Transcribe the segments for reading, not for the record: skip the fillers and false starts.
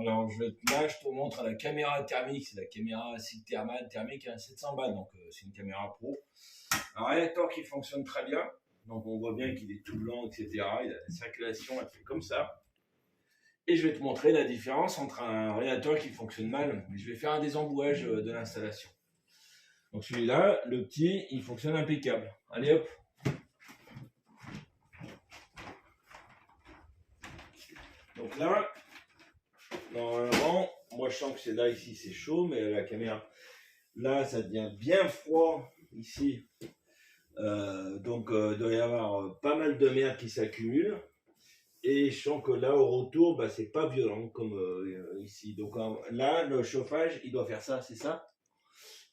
Alors, là, je te montre la caméra thermique. C'est la caméra Sigthermal thermique à 700 balles. Donc, c'est une caméra pro. Un réacteur qui fonctionne très bien. Donc, on voit bien qu'il est tout blanc, etc. Il a la circulation, elle fait comme ça. Et je vais te montrer la différence entre un réacteur qui fonctionne mal. Je vais faire un désembouage de l'installation. Donc, celui-là, le petit, il fonctionne impeccable. Allez hop. Donc là, normalement, moi je sens que c'est là, ici, c'est chaud, mais la caméra, là, ça devient bien froid ici. Donc, il doit y avoir pas mal de merde qui s'accumule. Et je sens que là, au retour, bah, c'est pas violent comme ici. Donc là, le chauffage, il doit faire ça, c'est ça.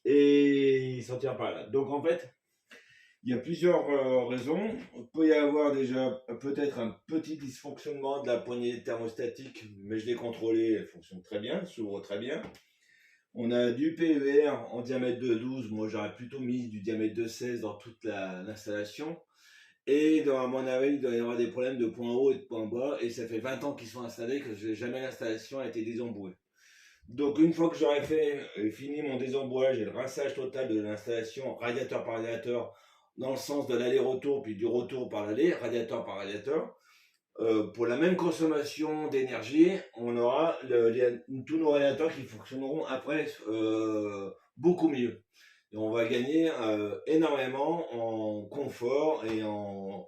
Et il s'en tient pas là. Donc en fait, il y a plusieurs raisons. Il peut y avoir déjà peut-être un petit dysfonctionnement de la poignée thermostatique, mais je l'ai contrôlé, elle fonctionne très bien, elle s'ouvre très bien. On a du PER en diamètre de 12, moi j'aurais plutôt mis du diamètre de 16 dans toute l'installation. Et à mon avis, il doit y avoir des problèmes de point haut et de point bas, et ça fait 20 ans qu'ils sont installés que jamais l'installation a été désembouée. Donc une fois que j'aurai fait fini mon désembouage et le rinçage total de l'installation radiateur par radiateur, dans le sens de l'aller-retour, puis du retour par l'aller, radiateur par radiateur, pour la même consommation d'énergie, on aura tous nos radiateurs qui fonctionneront après beaucoup mieux. Et on va gagner énormément en confort et en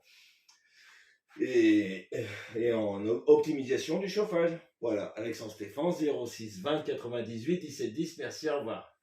optimisation du chauffage. Voilà, Alexandre Stéphane, 06 20 98 17 10, merci, au revoir.